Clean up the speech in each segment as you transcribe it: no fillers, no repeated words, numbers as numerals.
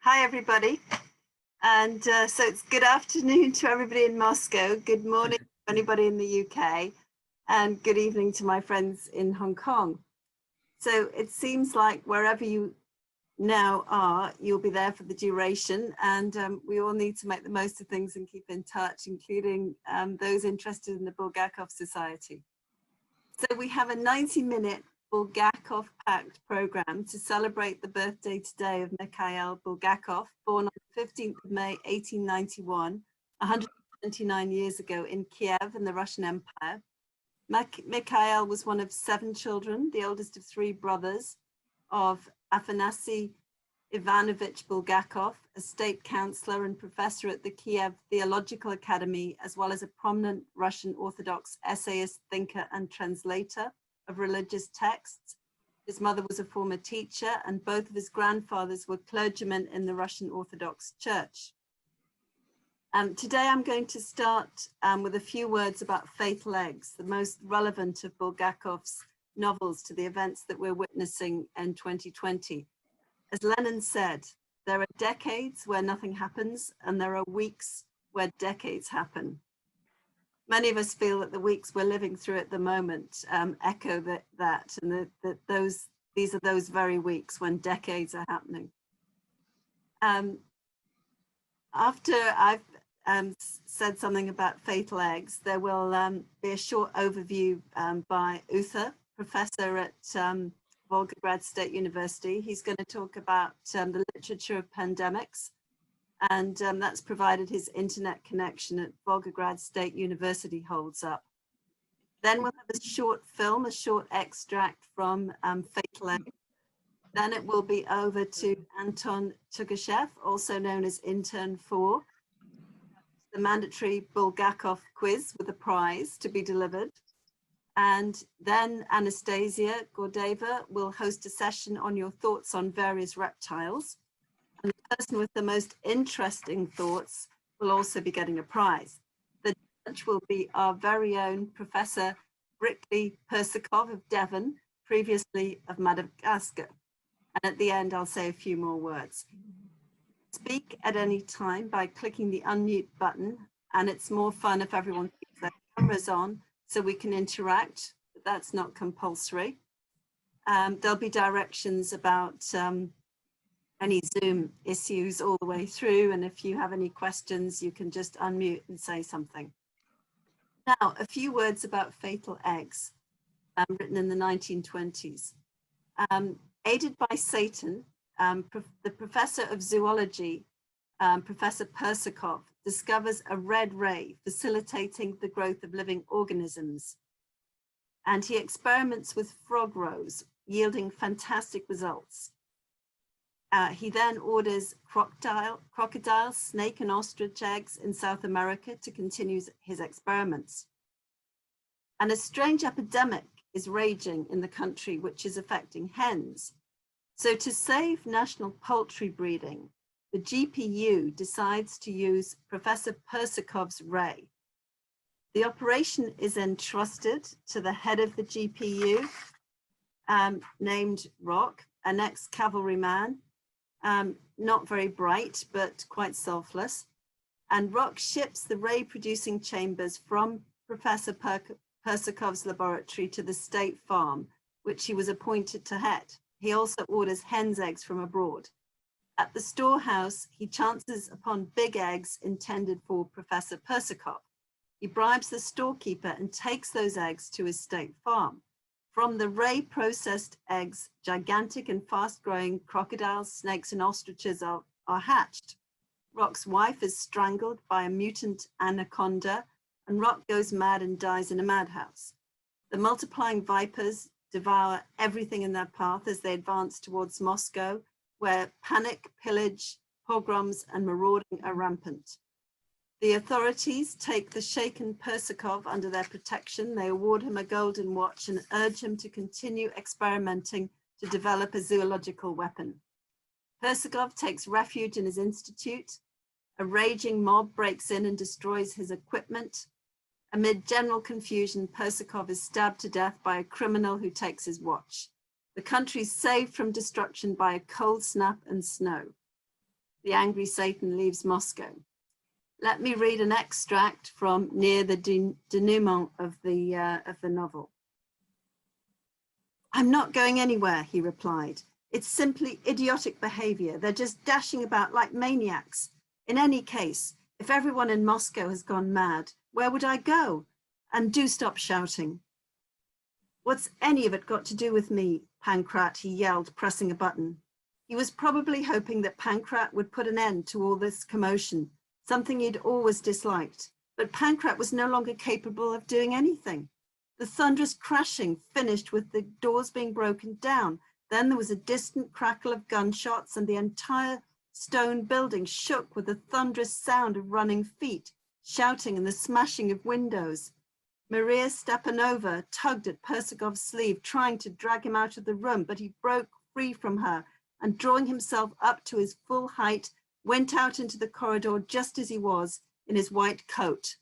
Hi, everybody. And so it's good afternoon to everybody in Moscow. Good morning to anybody in the UK. And good evening to my friends in Hong Kong. So it seems like wherever you now are, you'll be there for the duration. And we all need to make the most of things and keep in touch, including those interested in the Bulgakov Society. So we have a 90-minute Bulgakov packed program to celebrate the birthday today of Mikhail Bulgakov, born on the 15th of May 1891, 129 years ago in Kiev in the Russian Empire. Mikhail was one of 7 children, the oldest of 3 brothers of Afanasy Ivanovich Bulgakov, a state counselor and professor at the Kiev Theological Academy, as well as a prominent Russian Orthodox essayist, thinker, and translator of religious texts. His mother was a former teacher, and both of his grandfathers were clergymen in the Russian Orthodox Church. Today I'm going to start with a few words about Fatal Eggs, the most relevant of Bulgakov's novels to the events that we're witnessing in 2020. As Lenin said, there are decades where nothing happens, and there are weeks where decades happen. Many of us feel that the weeks we're living through at the moment echo that, and these are those very weeks when decades are happening. After I've said something about Fatal Eggs, there will be a short overview by Uther, professor at Volgograd State University. He's going to talk about the literature of pandemics, and that's provided his internet connection at Volgograd State University holds up. Then we'll have a short film, a short extract from Fatal Eggs. Then it will be over to Anton Tugashev, also known as Intern 4, the mandatory Bulgakov quiz with a prize to be delivered. And then Anastasia Gordeva will host a session on your thoughts on various reptiles. And the person with the most interesting thoughts will also be getting a prize. The judge will be our very own Professor Brickley Persakov of Devon, previously of Madagascar. And at the end, I'll say a few more words. Speak at any time by clicking the unmute button, and it's more fun if everyone keeps their cameras on so we can interact, but that's not compulsory. There'll be directions about any Zoom issues all the way through, and if you have any questions, you can just unmute and say something. Now, a few words about Fatal Eggs, written in the 1920s. Aided by Satan, the professor of zoology, Professor Persakov, discovers a red ray facilitating the growth of living organisms. And he experiments with frog roes, yielding fantastic results. He then orders crocodile, snake, and ostrich eggs in South America to continue his experiments. And a strange epidemic is raging in the country, which is affecting hens. So to save national poultry breeding, the GPU decides to use Professor Persakov's ray. The operation is entrusted to the head of the GPU, named Rock, an ex-cavalryman, not very bright, but quite selfless. And Rock ships the ray-producing chambers from Professor Persakov's laboratory to the state farm, which he was appointed to head. He also orders hen's eggs from abroad. At the storehouse, he chances upon big eggs intended for Professor Persakov. He bribes the storekeeper and takes those eggs to his state farm. From the ray-processed eggs, gigantic and fast-growing crocodiles, snakes, and ostriches are hatched. Rock's wife is strangled by a mutant anaconda, and Rock goes mad and dies in a madhouse. The multiplying vipers devour everything in their path as they advance towards Moscow, where panic, pillage, pogroms, and marauding are rampant. The authorities take the shaken Persakov under their protection. They award him a golden watch and urge him to continue experimenting to develop a zoological weapon. Persakov takes refuge in his institute. A raging mob breaks in and destroys his equipment. Amid general confusion, Persakov is stabbed to death by a criminal who takes his watch. The country is saved from destruction by a cold snap and snow. The angry Satan leaves Moscow. Let me read an extract from near the denouement of the novel. "I'm not going anywhere," he replied. "It's simply idiotic behavior. They're just dashing about like maniacs. In any case, if everyone in Moscow has gone mad, where would I go? And do stop shouting." "What's any of it got to do with me, Pankrat?" he yelled, pressing a button. He was probably hoping that Pankrat would put an end to all this commotion, something he'd always disliked. But Pankrat was no longer capable of doing anything. The thunderous crashing finished with the doors being broken down. Then there was a distant crackle of gunshots, and the entire stone building shook with the thunderous sound of running feet, shouting, and the smashing of windows. Maria Stepanova tugged at Persikov's sleeve, trying to drag him out of the room, but he broke free from her and, drawing himself up to his full height, went out into the corridor just as he was, in his white coat.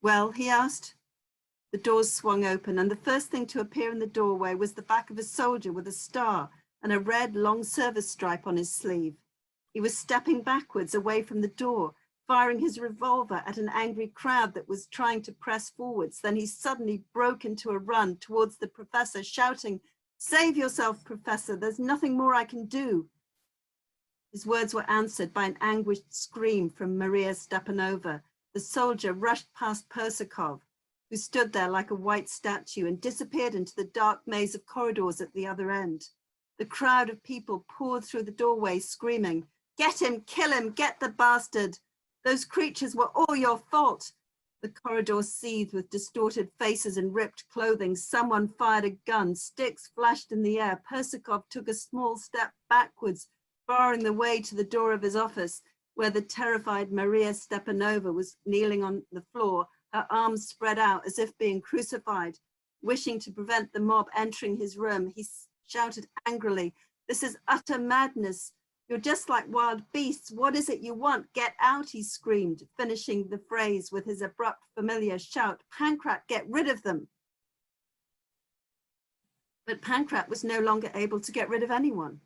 "Well?" he asked. The doors swung open, and the first thing to appear in the doorway was the back of a soldier with a star and a red long service stripe on his sleeve. He was stepping backwards away from the door, firing his revolver at an angry crowd that was trying to press forwards. Then he suddenly broke into a run towards the professor, shouting, "Save yourself, Professor, there's nothing more I can do." His words were answered by an anguished scream from Maria Stepanova. The soldier rushed past Persikov, who stood there like a white statue, and disappeared into the dark maze of corridors at the other end. The crowd of people poured through the doorway, screaming, "Get him, kill him, get the bastard. Those creatures were all your fault." The corridor seethed with distorted faces and ripped clothing. Someone fired a gun. Sticks flashed in the air. Persikov took a small step backwards, barring the way to the door of his office, where the terrified Maria Stepanova was kneeling on the floor, her arms spread out as if being crucified. Wishing to prevent the mob entering his room, he shouted angrily, "This is utter madness. You're just like wild beasts. What is it you want? Get out," he screamed, finishing the phrase with his abrupt, familiar shout, "Pankrat, get rid of them." But Pankrat was no longer able to get rid of anyone.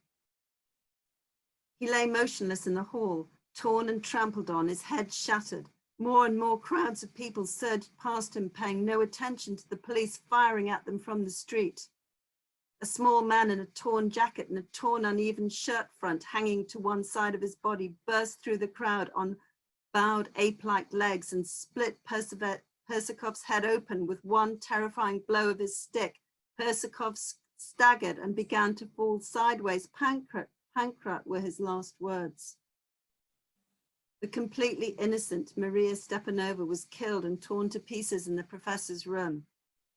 He lay motionless in the hall, torn and trampled on, his head shattered. More and more crowds of people surged past him, paying no attention to the police firing at them from the street. A small man in a torn jacket and a torn, uneven shirt front hanging to one side of his body burst through the crowd on bowed ape-like legs and split Persikov's head open with one terrifying blow of his stick. Persikov staggered and began to fall sideways. Pankrat were his last words. The completely innocent Maria Stepanova was killed and torn to pieces in the professor's room.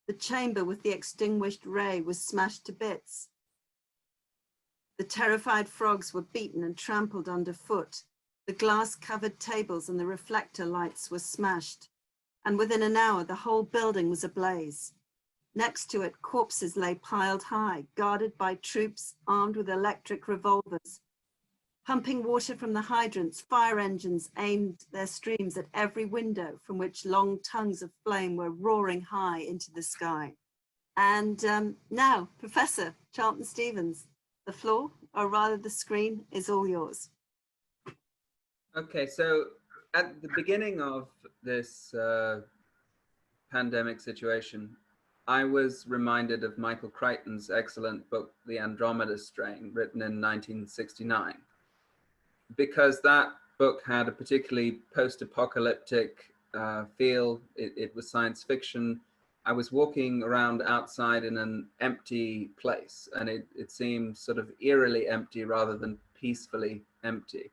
The chamber with the extinguished ray was smashed to bits. The terrified frogs were beaten and trampled underfoot. The glass-covered tables and the reflector lights were smashed. And within an hour, the whole building was ablaze. Next to it, corpses lay piled high, guarded by troops armed with electric revolvers. Pumping water from the hydrants, fire engines aimed their streams at every window from which long tongues of flame were roaring high into the sky. And now, Professor Chарлton Stevens, the floor, or rather the screen, is all yours. Okay, so at the beginning of this pandemic situation, I was reminded of Michael Crichton's excellent book, The Andromeda Strain, written in 1969. Because that book had a particularly post-apocalyptic feel. It was science fiction. I was walking around outside in an empty place, and it seemed sort of eerily empty rather than peacefully empty.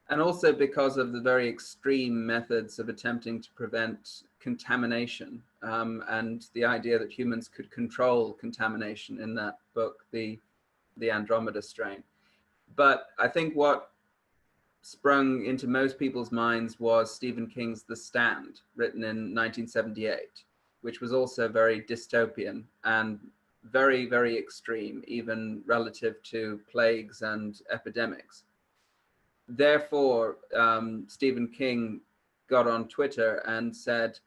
And also because of the very extreme methods of attempting to prevent contamination, and the idea that humans could control contamination in that book, the Andromeda Strain. But I think what sprung into most people's minds was Stephen King's The Stand, written in 1978, which was also very dystopian and very, very extreme, even relative to plagues and epidemics. Therefore, Stephen King got on Twitter and said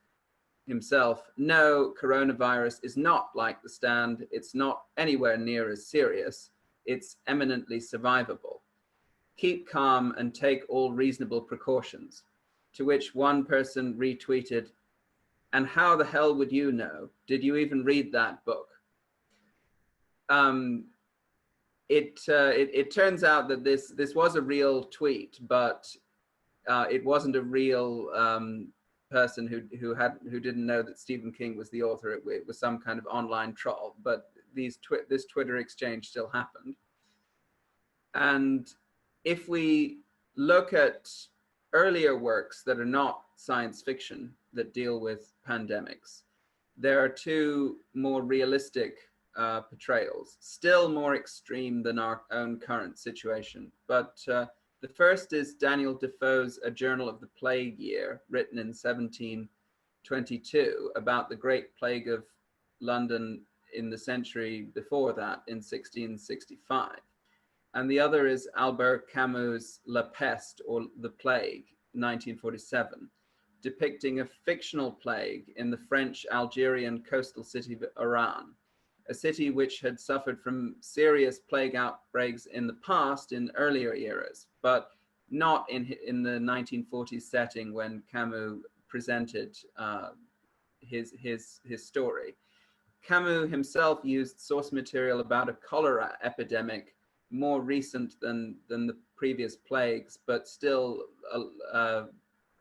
himself, "No, coronavirus is not like The Stand. It's not anywhere near as serious. It's eminently survivable." keep calm and take all reasonable precautions. To which one person retweeted, "And how the hell would you know? Did you even read that book?" It turns out that this was a real tweet, but it wasn't a real person who didn't know that Stephen King was the author. It was some kind of online troll, but this Twitter exchange still happened. And if we look at earlier works that are not science fiction that deal with pandemics, there are two more realistic portrayals, still more extreme than our own current situation. But the first is Daniel Defoe's A Journal of the Plague Year, written in 1722, about the Great Plague of London in the century before that, in 1665. And the other is Albert Camus' La Peste, or The Plague, 1947, depicting a fictional plague in the French Algerian coastal city of Oran, a city which had suffered from serious plague outbreaks in the past in earlier eras, but not in the 1940s setting when Camus presented his story. Camus himself used source material about a cholera epidemic more recent than the previous plagues, but still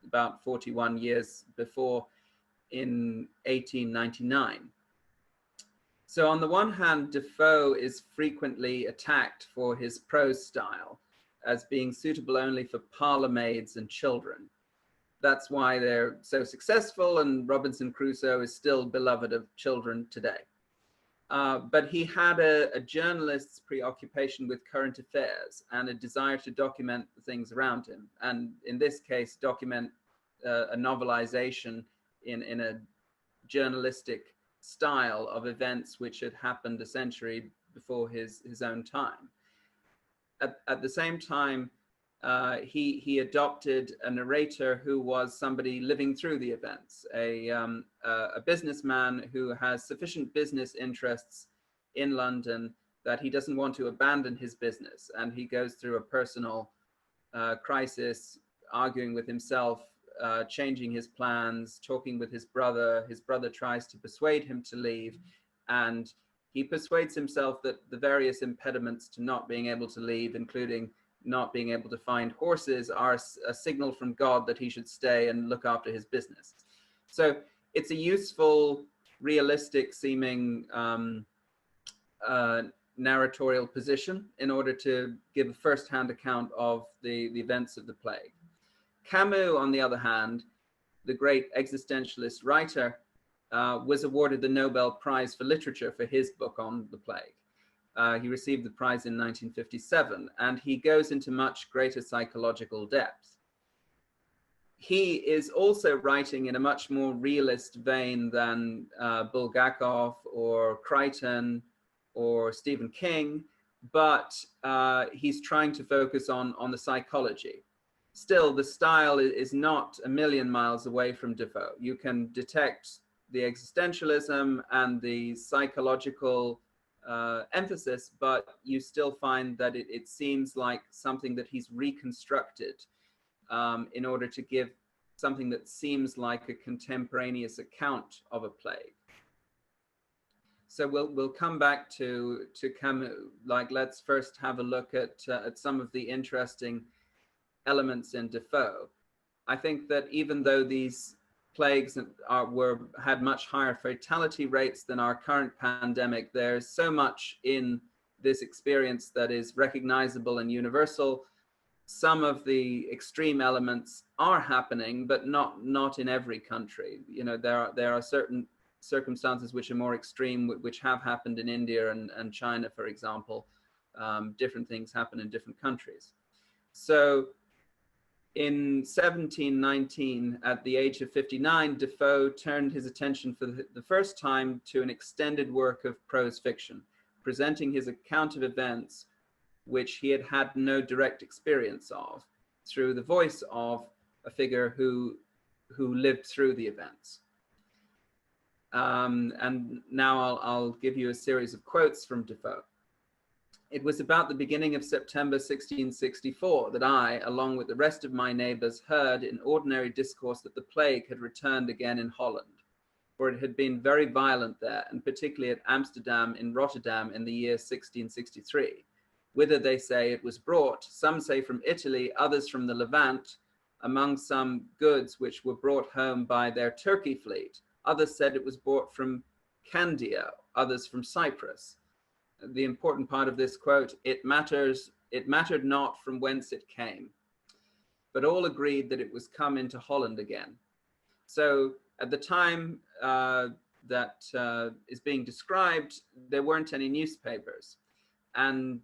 about 41 years before, in 1899. So on the one hand, Defoe is frequently attacked for his prose style as being suitable only for parlor maids and children. That's why they're so successful, and Robinson Crusoe is still beloved of children today. But he had a journalist's preoccupation with current affairs and a desire to document the things around him. And in this case, document a novelization in a journalistic style of events which had happened a century before his own time. At the same time, he adopted a narrator who was somebody living through the events, a businessman who has sufficient business interests in London that he doesn't want to abandon his business, and he goes through a personal crisis, arguing with himself, changing his plans, talking with his brother. His brother tries to persuade him to leave, and he persuades himself that the various impediments to not being able to leave, including not being able to find horses, are a signal from God that he should stay and look after his business. So it's a useful, realistic seeming narratorial position in order to give a first-hand account of the events of the plague. Camus, on the other hand, the great existentialist writer, was awarded the Nobel Prize for Literature for his book on the plague. He received the prize in 1957, and he goes into much greater psychological depth. He is also writing in a much more realist vein than Bulgakov or Crichton or Stephen King, but he's trying to focus on the psychology. Still, the style is not a million miles away from Defoe. You can detect the existentialism and the psychological emphasis, but you still find that it seems like something that he's reconstructed in order to give something that seems like a contemporaneous account of a plague. So we'll come back to Camus. Like, let's first have a look at some of the interesting elements in Defoe. I think that even though these plagues had much higher fatality rates than our current pandemic, there's so much in this experience that is recognizable and universal. Some of the extreme elements are happening, but not in every country. You know, there are certain circumstances which are more extreme, which have happened in India and China, for example. Different things happen in different countries. So in 1719, at the age of 59, Defoe turned his attention for the first time to an extended work of prose fiction, presenting his account of events which he had had no direct experience of, through the voice of a figure who lived through the events. And now I'll give you a series of quotes from Defoe. It was about the beginning of September 1664 that I, along with the rest of my neighbors, heard in ordinary discourse that the plague had returned again in Holland, for it had been very violent there, and particularly at Amsterdam in Rotterdam in the year 1663, whither they say it was brought, some say from Italy, others from the Levant, among some goods which were brought home by their Turkey fleet. Others said it was brought from Candia, others from Cyprus. The important part of this quote, it mattered not from whence it came, but all agreed that it was come into Holland again. So at the time that is being described, there weren't any newspapers, and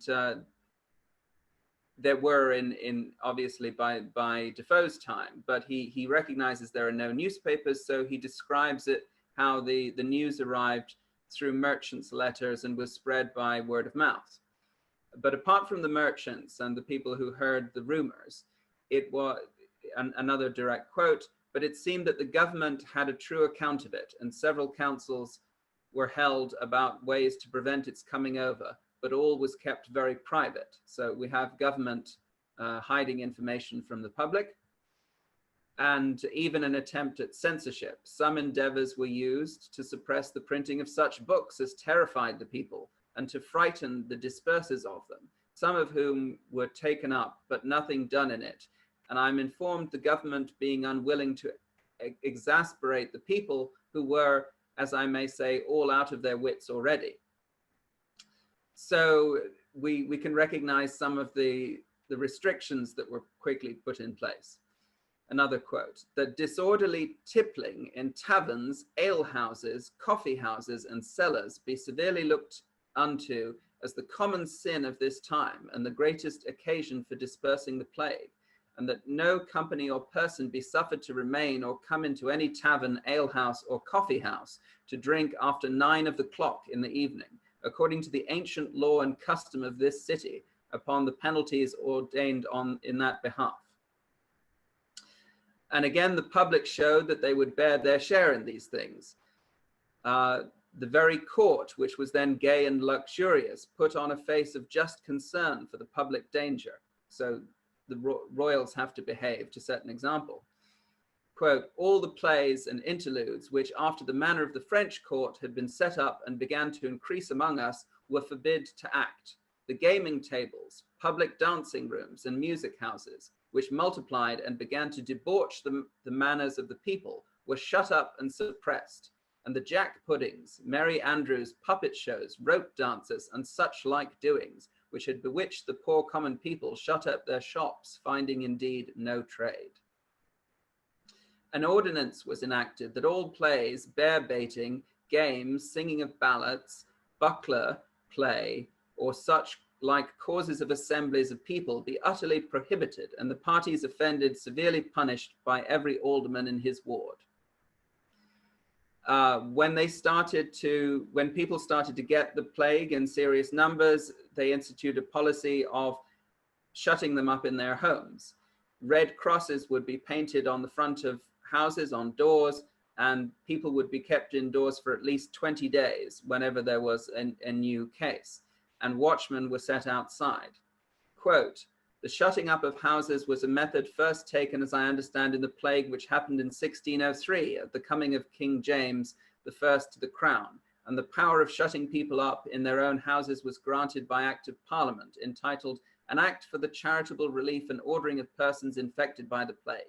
there were in obviously by Defoe's time, but he recognizes there are no newspapers, so he describes it how the news arrived through merchants' letters and was spread by word of mouth. But apart from the merchants and the people who heard the rumors, it was another direct quote, but it seemed that the government had a true account of it, and several councils were held about ways to prevent its coming over, but all was kept very private. So we have government hiding information from the public, and even an attempt at censorship. Some endeavors were used to suppress the printing of such books as terrified the people and to frighten the dispersers of them, some of whom were taken up, but nothing done in it. And I'm informed the government being unwilling to exasperate the people who were, as I may say, all out of their wits already. So we can recognize some of the restrictions that were quickly put in place. Another quote, that disorderly tippling in taverns, alehouses, coffee houses, and cellars be severely looked unto as the common sin of this time and the greatest occasion for dispersing the plague, and that no company or person be suffered to remain or come into any tavern, alehouse, or coffee house to drink after 9 of the clock in the evening, according to the ancient law and custom of this city, upon the penalties ordained in that behalf. And again, the public showed that they would bear their share in these things. The very court, which was then gay and luxurious, put on a face of just concern for the public danger. So the royals have to behave to set an example. Quote, all the plays and interludes, which after the manner of the French court had been set up and began to increase among us, were forbid to act. The gaming tables, public dancing rooms, and music houses, which multiplied and began to debauch the manners of the people, were shut up and suppressed. And the jack puddings, Merry Andrews, puppet shows, rope dances, and such like doings, which had bewitched the poor common people, shut up their shops, finding indeed no trade. An ordinance was enacted that all plays, bear baiting, games, singing of ballads, buckler play, or such like causes of assemblies of people be utterly prohibited, and the parties offended severely punished by every alderman in his ward. When people started to get the plague in serious numbers, they instituted a policy of shutting them up in their homes. Red crosses would be painted on the front of houses, on doors, and people would be kept indoors for at least 20 days whenever there was a new case, and watchmen were set outside. Quote, the shutting up of houses was a method first taken, as I understand, in the plague which happened in 1603 at the coming of King James I to the crown, and the power of shutting people up in their own houses was granted by Act of Parliament, entitled An Act for the Charitable Relief and Ordering of Persons Infected by the Plague.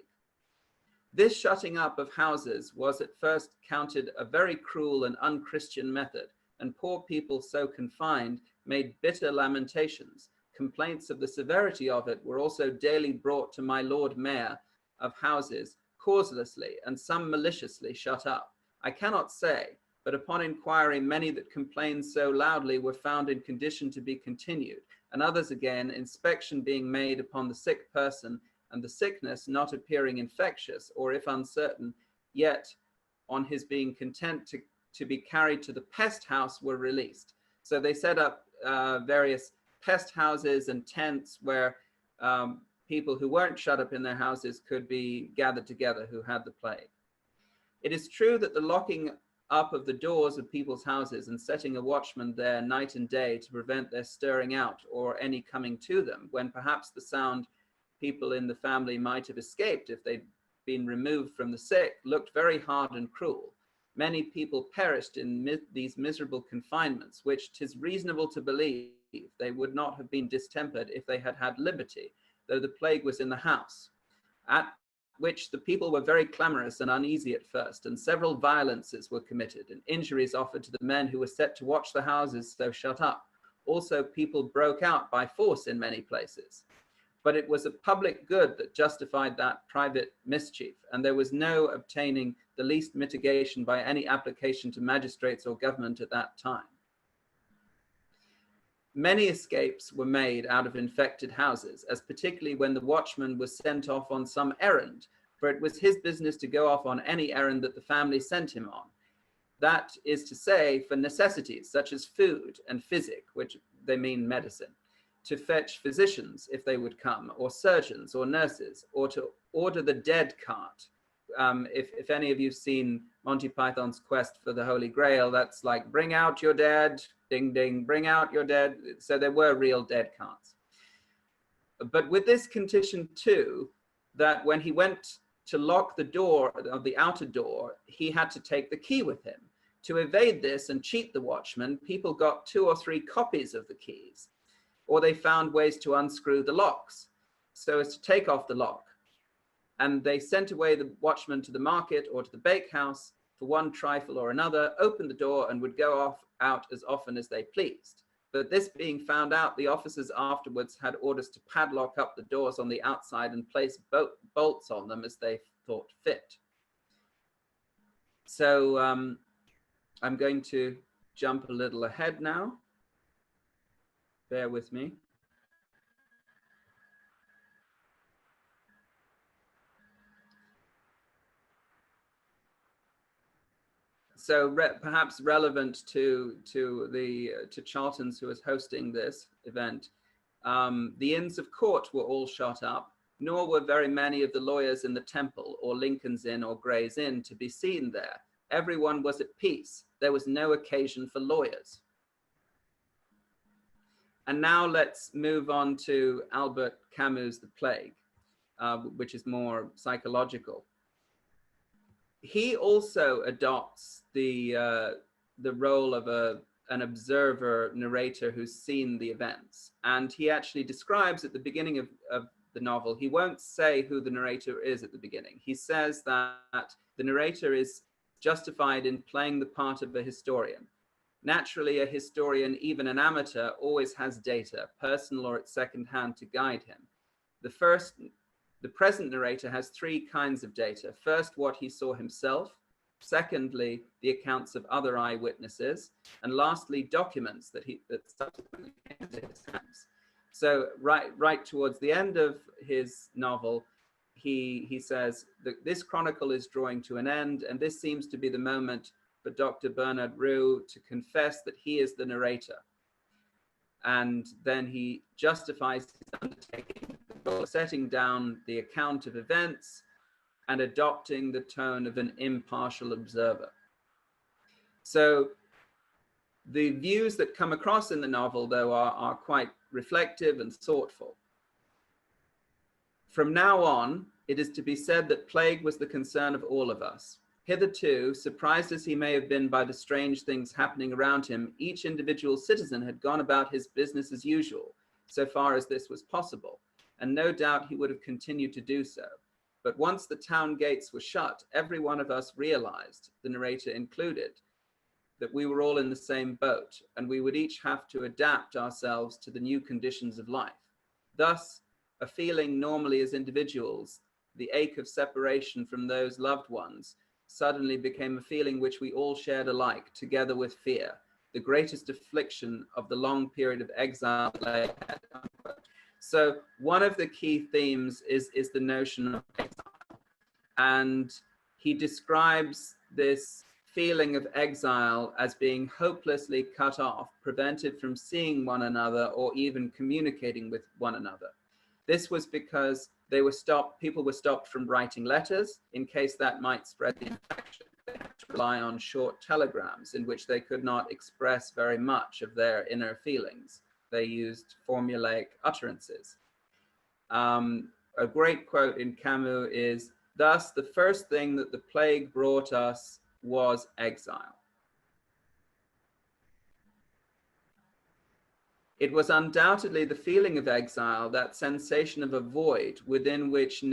This shutting up of houses was at first counted a very cruel and unchristian method, and poor people so confined made bitter lamentations. Complaints of the severity of it were also daily brought to my Lord Mayor of houses, causelessly and some maliciously shut up. I cannot say, but upon inquiry, many that complained so loudly were found in condition to be continued, and others again, inspection being made upon the sick person, and the sickness not appearing infectious, or if uncertain, yet on his being content to be carried to the pest house, were released. So they set up various pest houses and tents where people who weren't shut up in their houses could be gathered together who had the plague. It is true that the locking up of the doors of people's houses and setting a watchman there night and day to prevent their stirring out or any coming to them, when perhaps the sound people in the family might have escaped if they'd been removed from the sick, looked very hard and cruel. Many people perished in these miserable confinements, which 'tis reasonable to believe they would not have been distempered if they had had liberty, though the plague was in the house. At which the people were very clamorous and uneasy at first, and several violences were committed, and injuries offered to the men who were set to watch the houses so shut up. Also people broke out by force in many places. But it was a public good that justified that private mischief, and there was no obtaining the least mitigation by any application to magistrates or government at that time. Many escapes were made out of infected houses, as particularly when the watchman was sent off on some errand, for it was his business to go off on any errand that the family sent him on. That is to say, for necessities such as food and physic, which they mean medicine, to fetch physicians if they would come, or surgeons or nurses, or to order the dead cart. If any of you've seen Monty Python's Quest for the Holy Grail, that's like, bring out your dead, ding, ding, bring out your dead. So there were real dead carts. But with this condition too, that when he went to lock the door of the outer door, he had to take the key with him. To evade this and cheat the watchman, people got 2 or 3 copies of the keys, or they found ways to unscrew the locks so as to take off the lock. And they sent away the watchman to the market or to the bakehouse for one trifle or another, opened the door and would go out as often as they pleased. But this being found out, the officers afterwards had orders to padlock up the doors on the outside and place bolts on them as they thought fit. So I'm going to jump a little ahead now. Bear with me. So perhaps relevant to Charlton's, who was hosting this event, the Inns of Court were all shot up, nor were very many of the lawyers in the Temple or Lincoln's Inn or Gray's Inn to be seen there. Everyone was at peace. There was no occasion for lawyers. And now let's move on to Albert Camus' The Plague, which is more psychological. He also adopts the role of an observer narrator who's seen the events. And he actually describes at the beginning of the novel, he won't say who the narrator is at the beginning. He says that the narrator is justified in playing the part of a historian. Naturally, a historian, even an amateur, always has data, personal or at second hand, to guide him. The present narrator has 3 kinds of data. First, what he saw himself. Secondly, the accounts of other eyewitnesses. And lastly, documents that subsequently came into his hands. So right towards the end of his novel, he says that this chronicle is drawing to an end, and this seems to be the moment for Dr. Bernard Roux to confess that he is the narrator. And then he justifies his undertaking, setting down the account of events and adopting the tone of an impartial observer. So the views that come across in the novel, though, are quite reflective and thoughtful. From now on, it is to be said that plague was the concern of all of us. Hitherto, surprised as he may have been by the strange things happening around him, each individual citizen had gone about his business as usual, so far as this was possible, and no doubt he would have continued to do so. But once the town gates were shut, every one of us realized, the narrator included, that we were all in the same boat, and we would each have to adapt ourselves to the new conditions of life. Thus, a feeling normally as individuals, the ache of separation from those loved ones, suddenly became a feeling which we all shared alike, together with fear, the greatest affliction of the long period of exile lay ahead. So one of the key themes is the notion of exile. And he describes this feeling of exile as being hopelessly cut off, prevented from seeing one another or even communicating with one another. This was because people were stopped from writing letters in case that might spread the infection. They had to rely on short telegrams in which they could not express very much of their inner feelings. They used formulaic utterances. A great quote in Camus is, "Thus, the first thing that the plague brought us was exile." It was undoubtedly the feeling of exile, that sensation of a void within which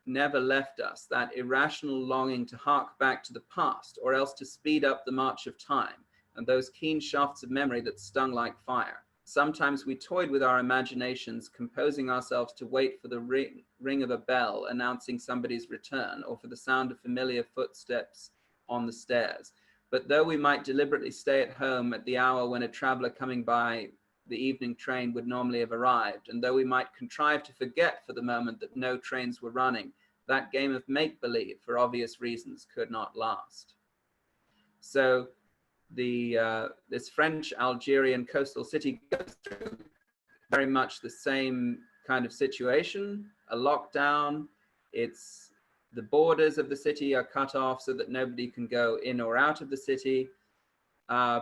never left us, that irrational longing to hark back to the past, or else to speed up the march of time, and those keen shafts of memory that stung like fire. Sometimes we toyed with our imaginations, composing ourselves to wait for the ring of a bell announcing somebody's return, or for the sound of familiar footsteps on the stairs. But though we might deliberately stay at home at the hour when a traveler coming by the evening train would normally have arrived, and though we might contrive to forget for the moment that no trains were running, that game of make-believe, for obvious reasons, could not last. So this French Algerian coastal city goes through very much the same kind of situation, a lockdown. It's the borders of the city are cut off so that nobody can go in or out of the city.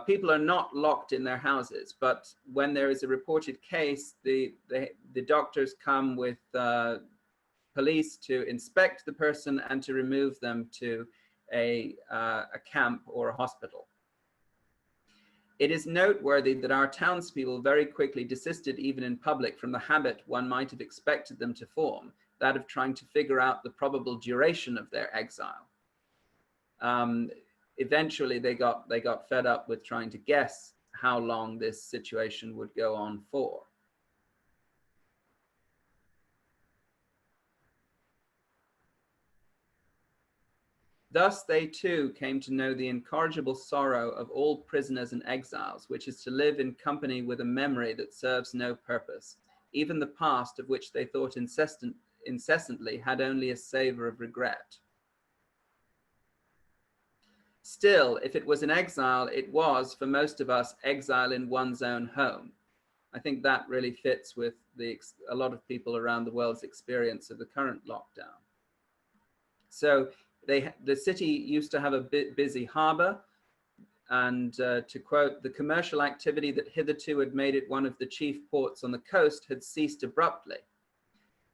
People are not locked in their houses, but when there is a reported case, the doctors come with police to inspect the person and to remove them to a camp or a hospital. It is noteworthy that our townspeople very quickly desisted, even in public, from the habit one might have expected them to form, that of trying to figure out the probable duration of their exile. Eventually, they got fed up with trying to guess how long this situation would go on for. Thus, they too came to know the incorrigible sorrow of all prisoners and exiles, which is to live in company with a memory that serves no purpose. Even the past, of which they thought incessantly, had only a savor of regret. Still, if it was an exile, it was, for most of us, exile in one's own home. I think that really fits with a lot of people around the world's experience of the current lockdown. So the city used to have a busy harbor, and to quote, "The commercial activity that hitherto had made it one of the chief ports on the coast had ceased abruptly.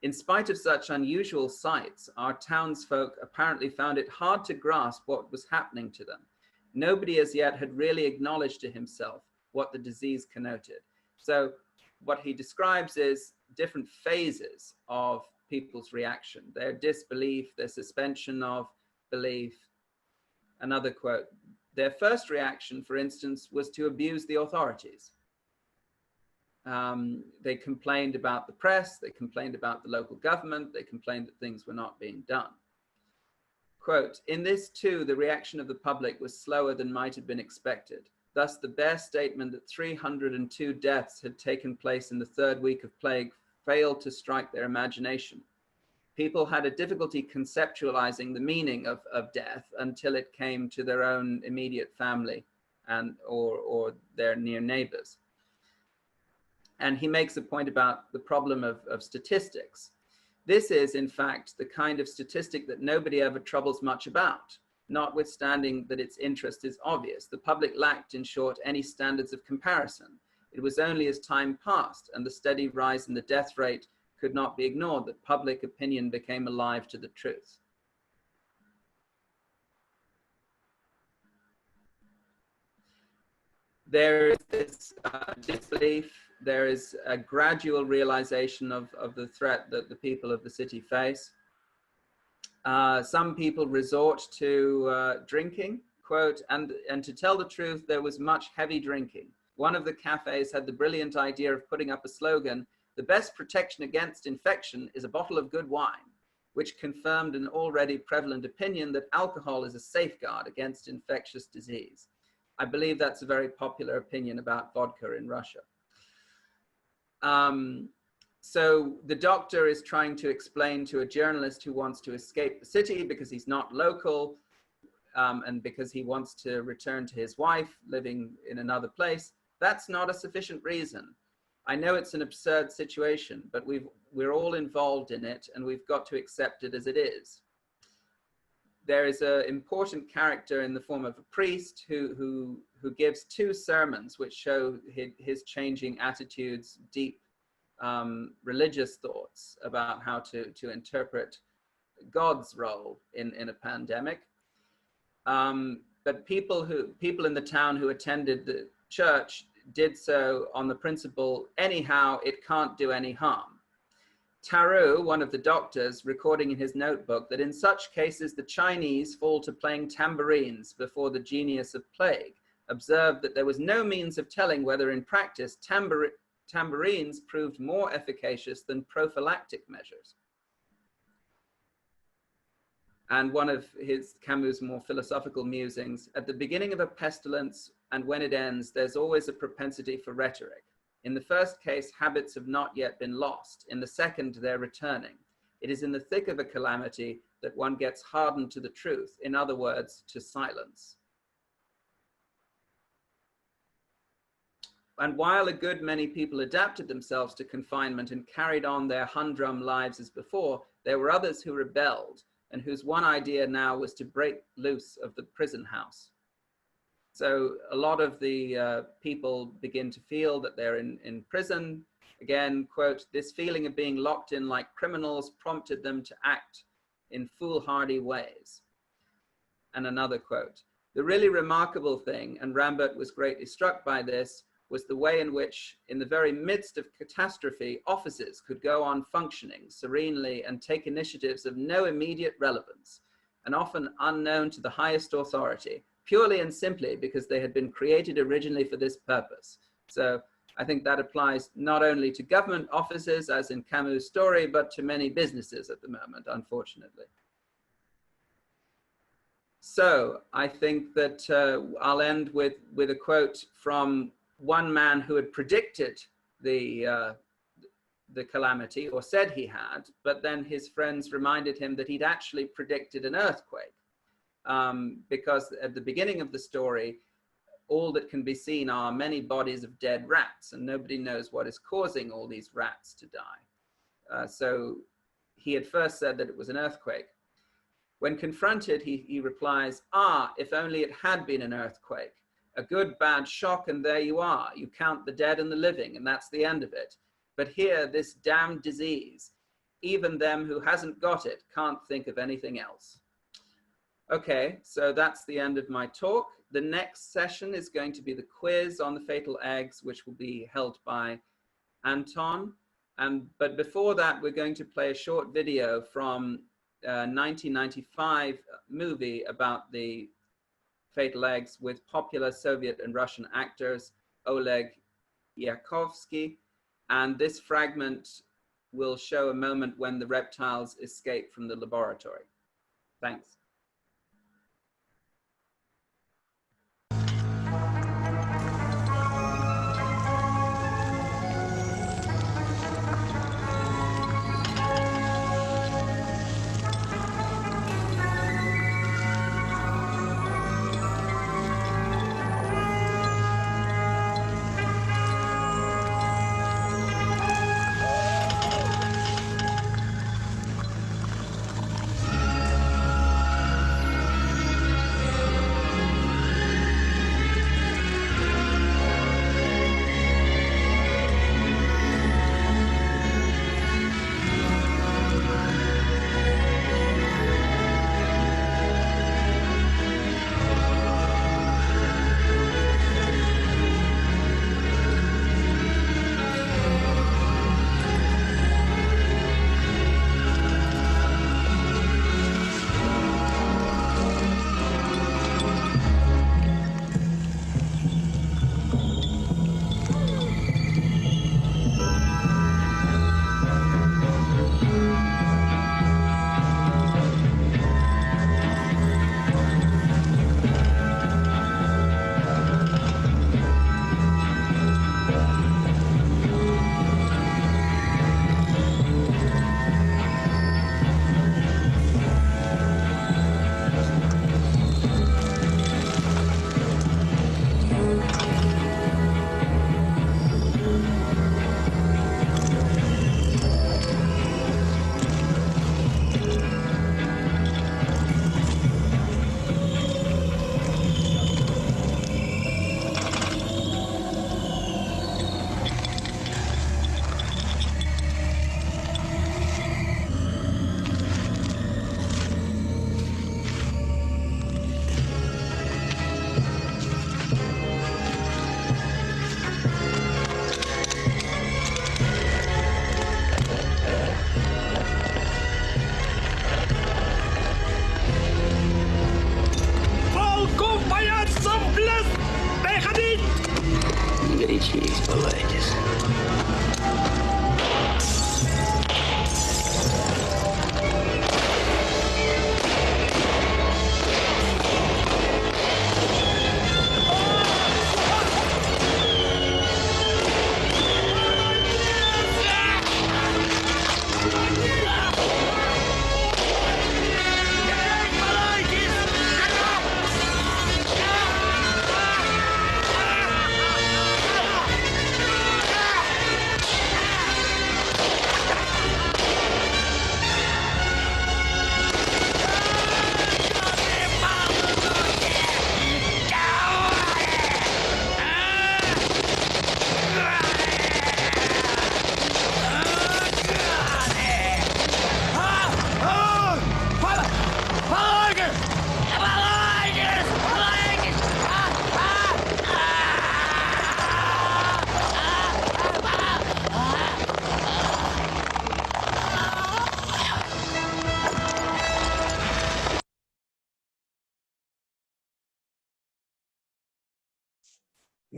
In spite of such unusual sights, our townsfolk apparently found it hard to grasp what was happening to them. Nobody as yet had really acknowledged to himself what the disease connoted." So what he describes is different phases of people's reaction, their disbelief, their suspension of belief. Another quote, "Their first reaction, for instance, was to abuse the authorities. They complained about the press, they complained about the local government, they complained that things were not being done." Quote, "In this too, the reaction of the public was slower than might have been expected. Thus the bare statement that 302 deaths had taken place in the third week of plague failed to strike their imagination. People had a difficulty conceptualizing the meaning of death until it came to their own immediate family or their near neighbors." And he makes a point about the problem of statistics. This is, in fact, the kind of statistic that nobody ever troubles much about, notwithstanding that its interest is obvious. The public lacked, in short, any standards of comparison. It was only as time passed and the steady rise in the death rate could not be ignored that public opinion became alive to the truth. There is this disbelief, there is a gradual realization of the threat that the people of the city face. Some people resort to drinking, quote, and to tell the truth, there was much heavy drinking. One of the cafes had the brilliant idea of putting up a slogan, "The best protection against infection is a bottle of good wine," which confirmed an already prevalent opinion that alcohol is a safeguard against infectious disease. I believe that's a very popular opinion about vodka in Russia. So the doctor is trying to explain to a journalist who wants to escape the city because he's not local and because he wants to return to his wife living in another place, that's not a sufficient reason. I know it's an absurd situation, but we're all involved in it and we've got to accept it as it is. there is an important character in the form of a priest who gives two sermons which show his changing attitudes, deep religious thoughts about how to interpret God's role in a pandemic. But people in the town who attended the church did so on the principle, anyhow, it can't do any harm. Taru, one of the doctors, recording in his notebook that in such cases the Chinese fall to playing tambourines before the genius of plague, observed that there was no means of telling whether in practice tambourines proved more efficacious than prophylactic measures. And one of Camus' more philosophical musings, at the beginning of a pestilence and when it ends, there's always a propensity for rhetoric. In the first case, habits have not yet been lost. In the second, they're returning. It is in the thick of a calamity that one gets hardened to the truth, in other words, to silence. And while a good many people adapted themselves to confinement and carried on their humdrum lives as before, there were others who rebelled and whose one idea now was to break loose of the prison house. So a lot of the people begin to feel that they're in prison. Again, quote, this feeling of being locked in like criminals prompted them to act in foolhardy ways. And another quote, the really remarkable thing, and Rambert was greatly struck by this, was the way in which, in the very midst of catastrophe, offices could go on functioning serenely and take initiatives of no immediate relevance, and often unknown to the highest authority, purely and simply because they had been created originally for this purpose. So I think that applies not only to government offices, as in Camus' story, but to many businesses at the moment, unfortunately. So I think that I'll end with a quote from one man who had predicted the calamity, or said he had, but then his friends reminded him that he'd actually predicted an earthquake. Because at the beginning of the story, all that can be seen are many bodies of dead rats, and nobody knows what is causing all these rats to die. So he had first said that it was an earthquake. When confronted, he replies, if only it had been an earthquake. A good bad shock, and there you are. You count the dead and the living, and that's the end of it. But here, this damned disease, even them who hasn't got it can't think of anything else. Okay, so that's the end of my talk. The next session is going to be the quiz on the fatal eggs, which will be held by Anton. But before that, we're going to play a short video from a 1995 movie about the fatal eggs with popular Soviet and Russian actors, Oleg Yakovsky. And this fragment will show a moment when the reptiles escape from the laboratory. Thanks.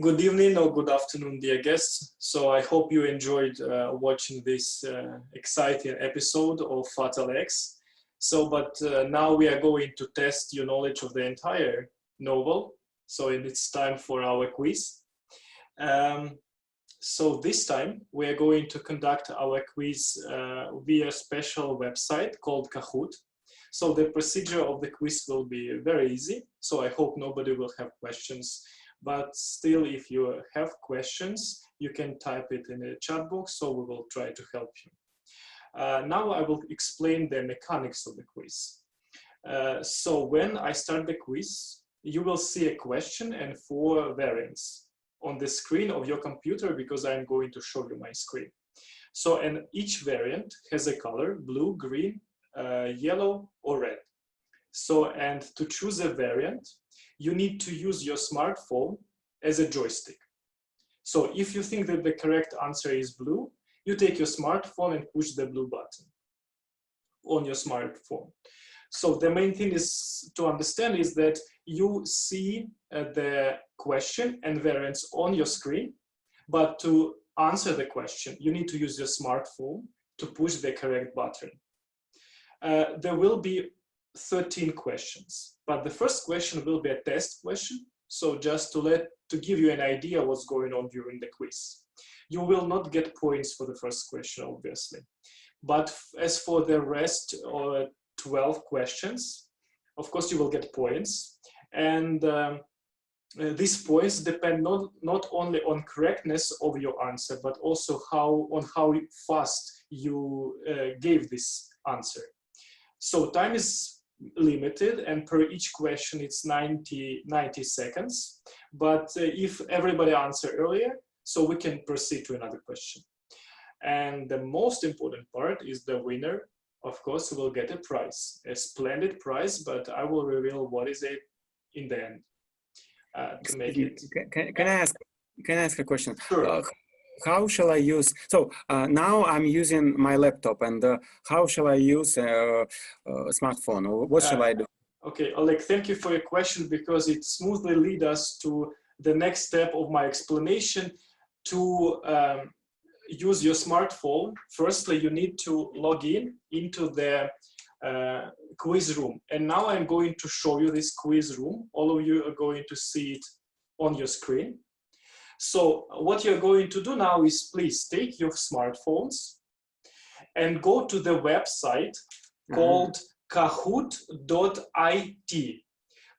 Good evening or good afternoon, dear guests. So I hope you enjoyed watching this exciting episode of Fatal X. So, but now we are going to test your knowledge of the entire novel. So it's time for our quiz. So this time we are going to conduct our quiz via a special website called Kahoot. So the procedure of the quiz will be very easy. So I hope nobody will have questions. But still, if you have questions, you can type it in the chat box, so we will try to help you. Now I will explain the mechanics of the quiz. So when I start the quiz, you will see a question and 4 variants on the screen of your computer, because I'm going to show you my screen. So, and each variant has a color: blue, green, yellow, or red. So, and to choose a variant, you need to use your smartphone as a joystick. So if you think that the correct answer is blue, you take your smartphone and push the blue button on your smartphone. So the main thing is to understand is that you see the question and variants on your screen, but to answer the question, you need to use your smartphone to push the correct button. There will be 13 questions, but the first question will be a test question. So just to give you an idea what's going on during the quiz. You will not get points for the first question, obviously. But as for the rest, 12 questions, of course you will get points. And these points depend not only on correctness of your answer, but also on how fast you gave this answer. So time is limited, and per each question it's 90 seconds. But if everybody answers earlier, so we can proceed to another question. And the most important part is the winner, of course, will get a prize, a splendid prize, but I will reveal what is it in the end to make it. Can I ask a question? Sure. How shall I use, so now I'm using my laptop, and how shall I use a smartphone? What shall I do? Okay, Oleg, thank you for your question, because it smoothly leads us to the next step of my explanation. To use your smartphone, firstly, you need to log into the quiz room. And now I'm going to show you this quiz room. All of you are going to see it on your screen. So what you're going to do now is, please take your smartphones and go to the website called kahoot.it.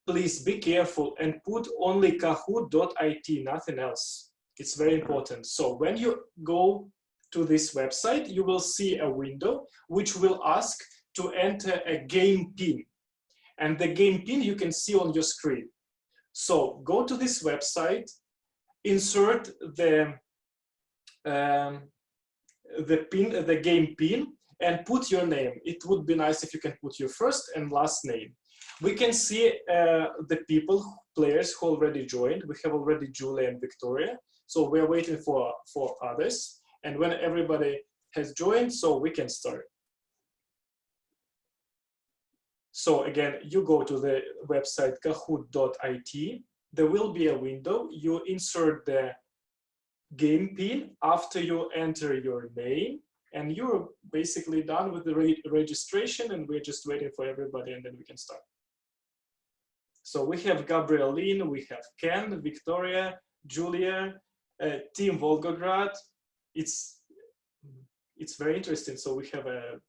Please be careful and put only kahoot.it, nothing else. It's very important. So when you go to this website, you will see a window which will ask to enter a game pin. And the game pin you can see on your screen. So go to this website, insert the game pin, and put your name. It would be nice if you can put your first and last name. We can see the players who already joined. We have already Julia and Victoria. So we're waiting for others. And when everybody has joined, so we can start. So again, you go to the website kahoot.it. There will be a window. You insert the game pin after you enter your name, and you're basically done with the registration, and we're just waiting for everybody, and then we can start. So we have Gabrieline, we have Ken, Victoria, Julia, Team Volgograd. It's very interesting. So we have a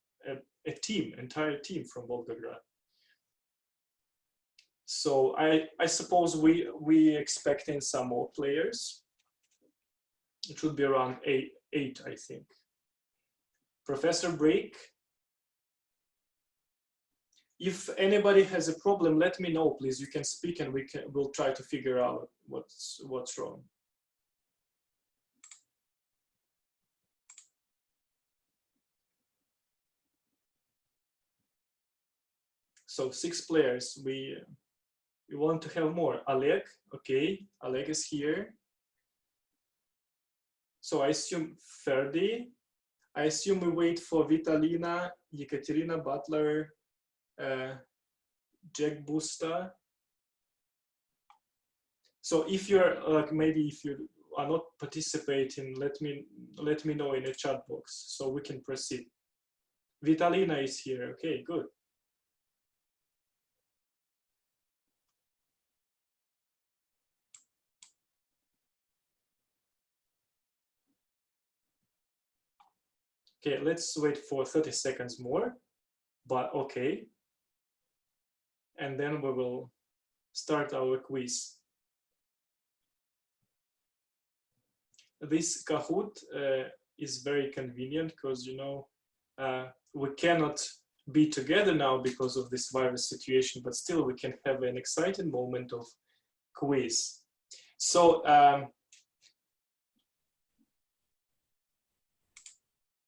entire team from Volgograd. So I suppose we expecting some more players. It should be around eight, I think. Professor Break. If anybody has a problem, let me know, please. You can speak, and we'll try to figure out what's wrong. So 6 players. We want to have more. Oleg, okay, Oleg is here. So I assume Ferdi. I assume we wait for Vitalina, Yekaterina Butler, Jack Busta. So if you're like, maybe if you are not participating, let me know in the chat box so we can proceed. Vitalina is here. Okay, good. Okay, let's wait for 30 seconds more, but okay. And then we will start our quiz. This Kahoot is very convenient because, you know, we cannot be together now because of this virus situation, but still we can have an exciting moment of quiz. So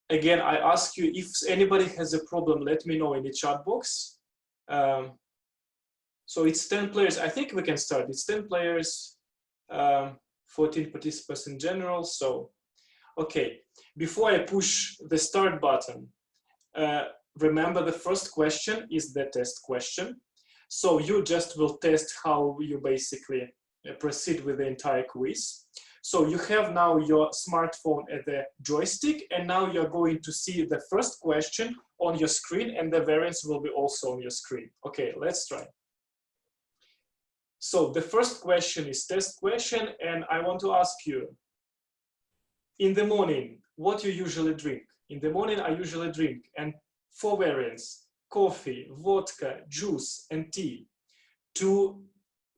again, I ask you, if anybody has a problem, let me know in the chat box. So it's 10 players. I think we can start. It's 10 players, 14 participants in general. So, okay, before I push the start button, remember the first question is the test question. So you just will test how you basically proceed with the entire quiz. So you have now your smartphone at the joystick, and now you're going to see the first question on your screen, and the variants will be also on your screen. Okay, let's try. So the first question is test question, and I want to ask you, in the morning, what you usually drink? In the morning, I usually drink, and 4 variants: coffee, vodka, juice, and tea. To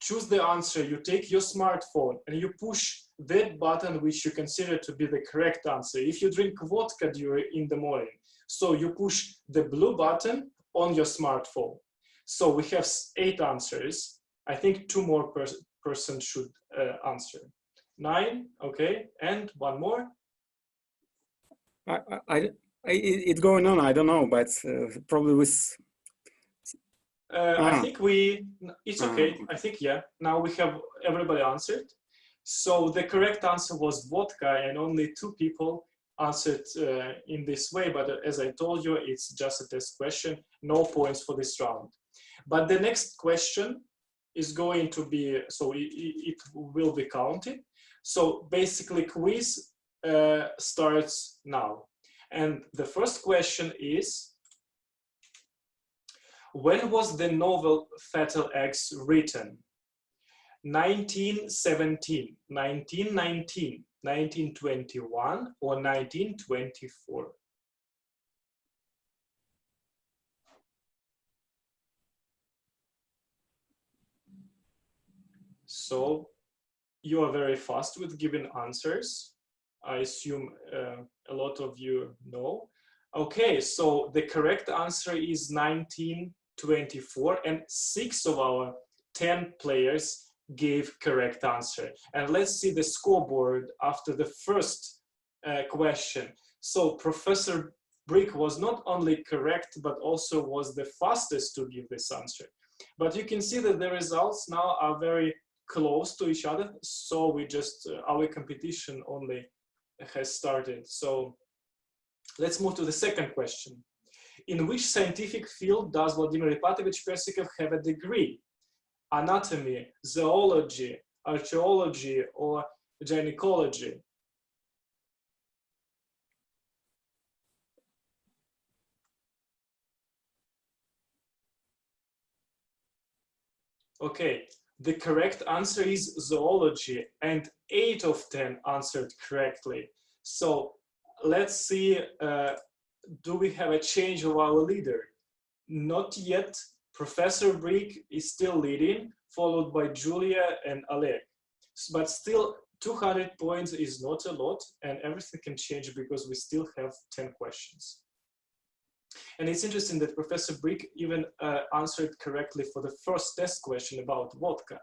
choose the answer, you take your smartphone and you push that button which you consider to be the correct answer. If you drink vodka in the morning, so you push the blue button on your smartphone. So we have 8 answers. I think 2 more persons should answer. 9, okay, and 1 more. It's going on. I don't know, but probably with. I think it's okay. I think, yeah, now we have everybody answered. So the correct answer was vodka, and only 2 people answered in this way. But as I told you, it's just a test question, no points for this round. But the next question is going to be, so it will be counted. So basically quiz starts now. And the first question is, when was the novel Fatal Eggs written? 1917, 1919, 1921, or 1924? So you are very fast with giving answers. I assume a lot of you know. Okay, so the correct answer is 1924, and 6 of our 10 players gave correct answer. And let's see the scoreboard after the first question. So Professor Brick was not only correct, but also was the fastest to give this answer. But you can see that the results now are very close to each other. So we just, our competition only has started. So let's move to the second question. In which scientific field does Vladimir Ipatovich Persikov have a degree? Anatomy, zoology, archaeology, or gynecology? Okay, the correct answer is zoology, and 8 of 10 answered correctly. So let's see, do we have a change of our leader? Not yet. Professor Brick is still leading, followed by Julia and Oleg. But still, 200 points is not a lot, and everything can change because we still have 10 questions. And it's interesting that Professor Brick even answered correctly for the first test question about vodka.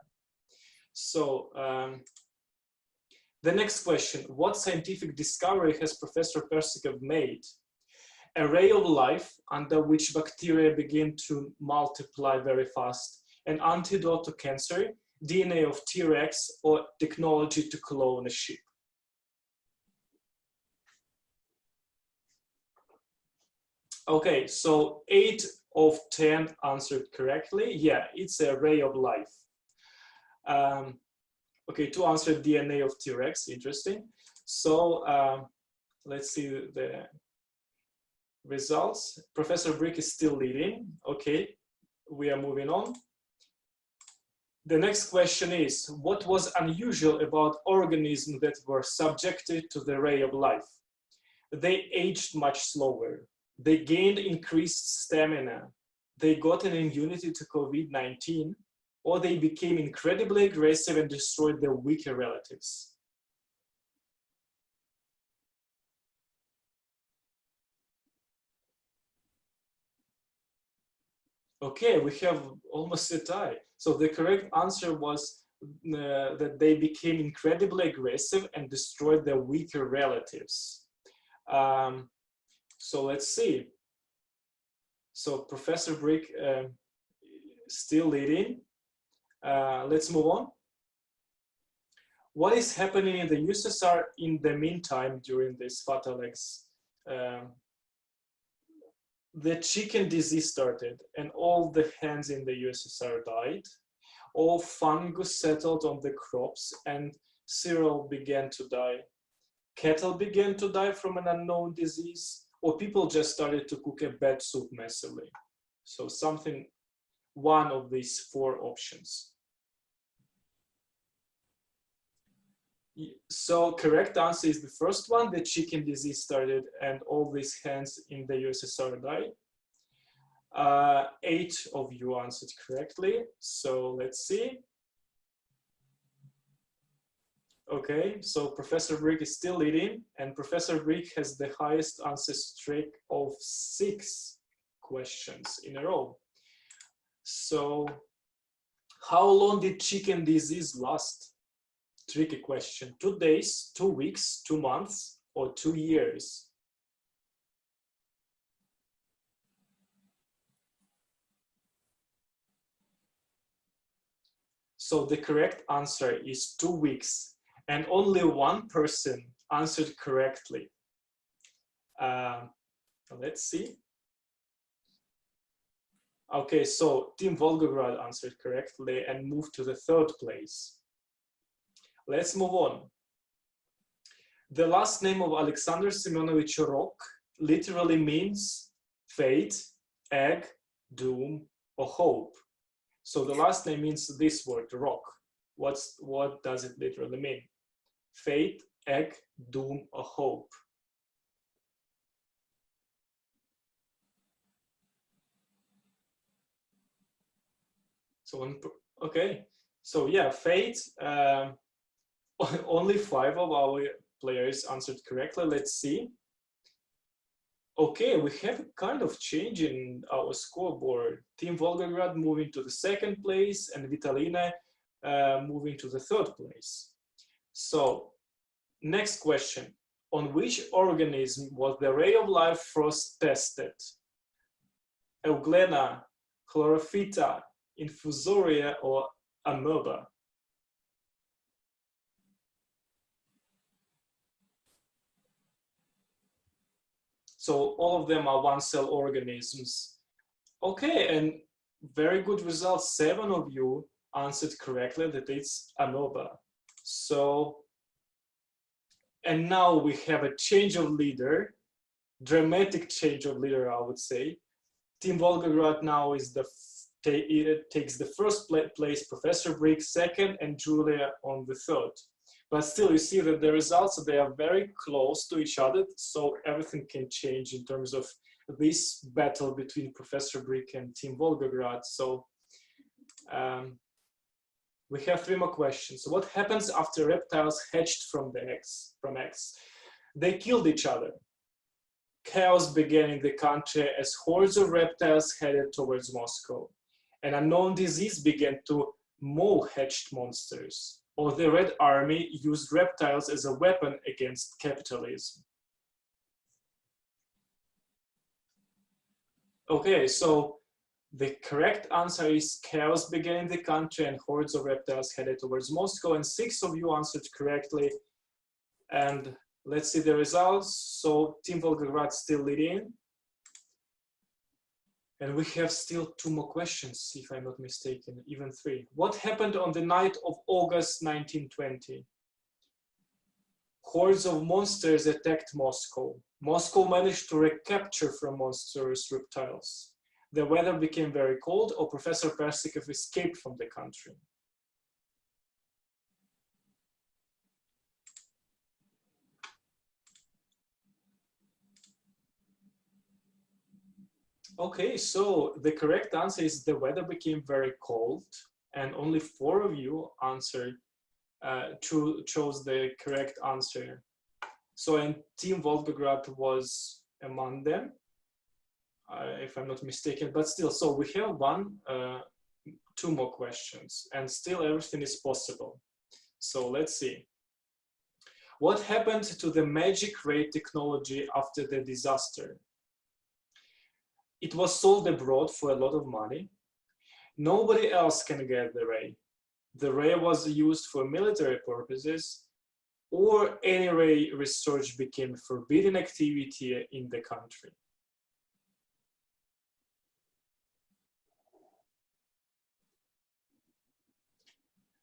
So the next question, what scientific discovery has Professor Persikov made? A ray of life under which bacteria begin to multiply very fast, an antidote to cancer, DNA of T-Rex, or technology to clone a sheep? Okay, so 8 of 10 answered correctly. Yeah, it's a ray of life. Okay, to answer DNA of T-Rex, interesting. So let's see the results. Professor Brick is still leading. Okay, we are moving on. The next question is, what was unusual about organisms that were subjected to the ray of life? They aged much slower. They gained increased stamina. They got an immunity to COVID-19, or they became incredibly aggressive and destroyed their weaker relatives. Okay, we have almost a tie. So the correct answer was that they became incredibly aggressive and destroyed their weaker relatives. So let's see. So Professor Brick still leading. Let's move on. What is happening in the USSR in the meantime during this fatal eggs? The chicken disease started and all the hens in the USSR died. All fungus settled on the crops and cereal began to die. Cattle began to die from an unknown disease, or people just started to cook a bad soup massively. So something, one of these four options. So correct answer is the first one, the chicken disease started and all these hens in the USSR died. 8 of you answered correctly. So let's see. Okay, so Professor Brick is still leading, and Professor Brick has the highest answer streak of 6 questions in a row. So how long did chicken disease last? Tricky question. 2 days, 2 weeks, 2 months, or 2 years? So the correct answer is 2 weeks, and only one person answered correctly. Let's see. Okay, so Team Volgograd answered correctly and moved to the 3rd place. Let's move on. The last name of Alexander Semenovich Rok literally means fate, egg, doom, or hope. So the last name means this word, rock. What does it literally mean? Fate, egg, doom, or hope. So, okay. So yeah, fate, only 5 of our players answered correctly. Let's see. Okay, we have a kind of change in our scoreboard. Team Volgograd moving to the 2nd place and Vitalina moving to the 3rd place. So, next question. On which organism was the ray of life first tested? Euglena, Chlorophyta, Infusoria, or Amoeba? So all of them are one-cell organisms. Okay, and very good results. 7 of you answered correctly that it's Amoeba. So, and now we have a change of leader, dramatic change of leader, I would say. Team Volgograd now is takes the 1st place, Professor Brick 2nd, and Julia on the 3rd. But still, you see that the results, they are very close to each other, so everything can change in terms of this battle between Professor Brick and Team Volgograd. So we have 3 more questions. So what happens after reptiles hatched from eggs? They killed each other. Chaos began in the country as hordes of reptiles headed towards Moscow. An unknown disease began to maul hatched monsters. Or the Red Army used reptiles as a weapon against capitalism. Okay, so the correct answer is chaos began in the country and hordes of reptiles headed towards Moscow, and 6 of you answered correctly. And let's see the results. So Team Volgograd still leading. And we have still 2 more questions, if I'm not mistaken, even 3. What happened on the night of August 1920? Hordes of monsters attacked Moscow. Moscow managed to recapture from monstrous reptiles. The weather became very cold, or Professor Persikov escaped from the country. Okay, so the correct answer is the weather became very cold, and only 4 of you answered, chose the correct answer. So, and Team Volgograd was among them, if I'm not mistaken, but still, so we have 2 more questions, and still everything is possible. So let's see. What happened to the magic ray technology after the disaster? It was sold abroad for a lot of money. Nobody else can get the ray. The ray was used for military purposes, or any ray research became forbidden activity in the country.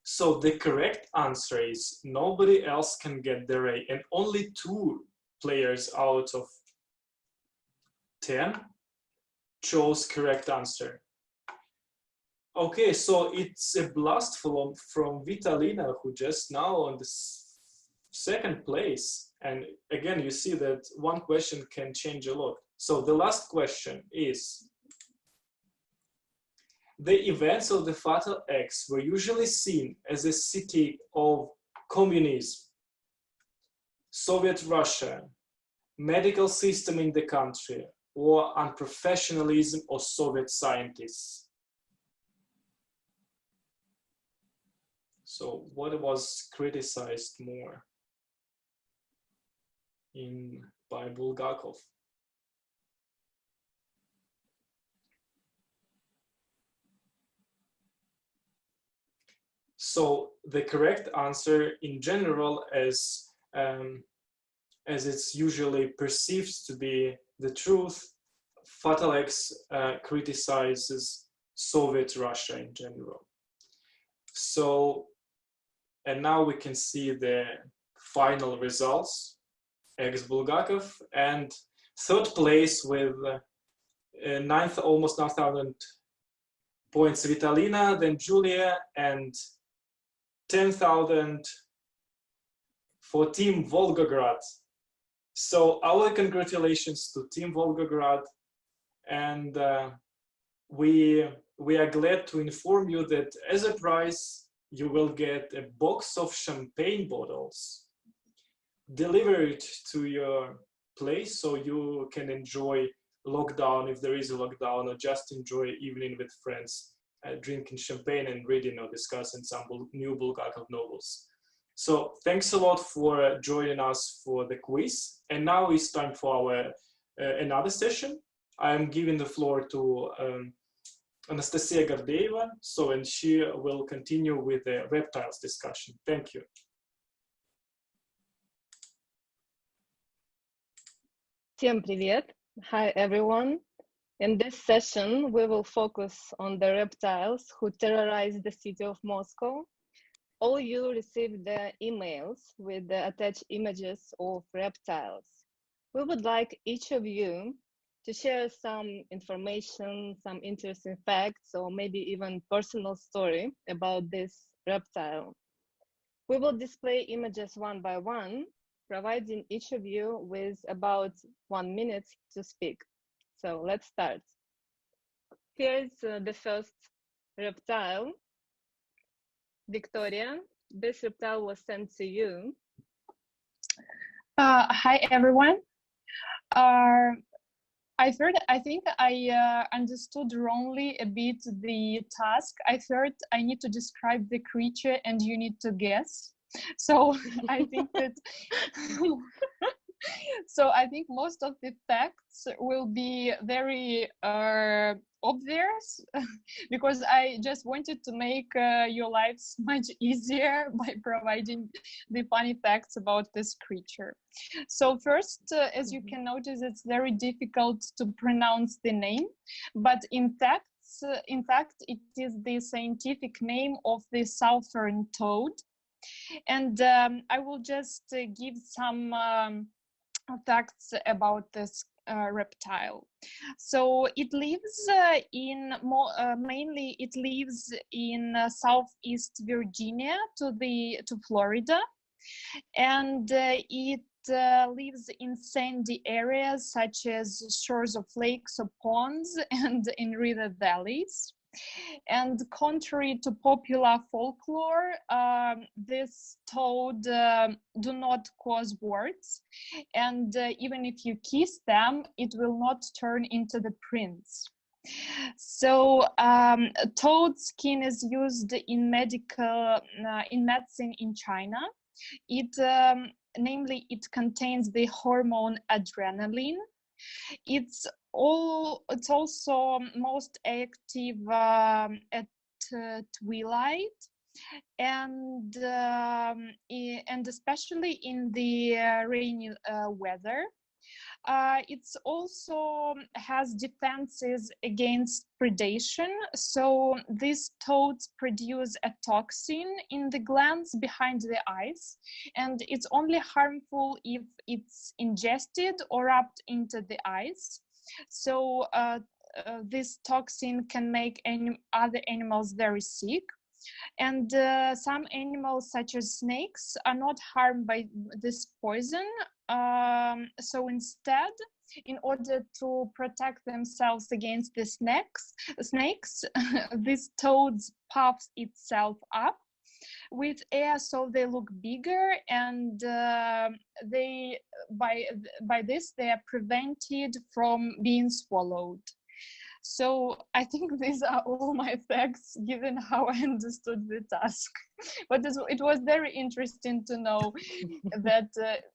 So the correct answer is nobody else can get the ray, and only 2 players out of 10 chose correct answer. Okay, so it's a blast from Vitalina, who just now on the 2nd place. And again, you see that 1 question can change a lot. So the last question is, the events of the Fatal X were usually seen as a city of communism, Soviet Russia, medical system in the country, or unprofessionalism of Soviet scientists. So what was criticized more by Bulgakov? So the correct answer in general, as it's usually perceived to be the truth, Fatal X criticizes Soviet Russia in general. So, and now we can see the final results. Ex Bulgakov, and 3rd place with almost 9,000 points Vitalina, then Julia, and 10,000 for Team Volgograd. So our congratulations to Team Volgograd, and we are glad to inform you that as a prize you will get a box of champagne bottles delivered to your place, so you can enjoy lockdown, if there is a lockdown, or just enjoy evening with friends, drinking champagne and reading or discussing some new Bulgakov novels. So thanks a lot for joining us for the quiz. And now it's time for our another session. I'm giving the floor to Anastasia Gordeeva, and she will continue with the reptiles discussion. Thank you. Всем привет! Hi everyone! In this session, we will focus on the reptiles who terrorize the city of Moscow. All you received the emails with the attached images of reptiles. We would like each of you to share some information, some interesting facts, or maybe even personal story about this reptile. We will display images one by one, providing each of you with about 1 minute to speak. So let's start. Here's the first reptile. Victoria, this reptile was sent to you. Hi everyone. I think I understood wrongly a bit the task. I thought I need to describe the creature and you need to guess. So I think that So I think most of the facts will be very obvious because I just wanted to make your lives much easier by providing the funny facts about this creature. So first, as you can notice, it's very difficult to pronounce the name, but in fact, it is the scientific name of the southern toad. And I will just give some facts about this reptile. So it lives mainly it lives in Southeast Virginia to Florida, and it lives in sandy areas such as shores of lakes or ponds and in river valleys. And contrary to popular folklore, this toad do not cause words, and even if you kiss them, it will not turn into the prince. So toad skin is used in medicine in China. Namely, it contains the hormone adrenaline. It's also most active at twilight, and especially in the rainy weather. It also has defenses against predation. So these toads produce a toxin in the glands behind the eyes, and it's only harmful if it's ingested or rubbed into the eyes. So this toxin can make other animals very sick. And some animals, such as snakes, are not harmed by this poison. So instead, in order to protect themselves against the snakes, this toad puffs itself up with air, so they look bigger, and by this they are prevented from being swallowed. So I think these are all my facts, given how I understood the task. But it was very interesting to know that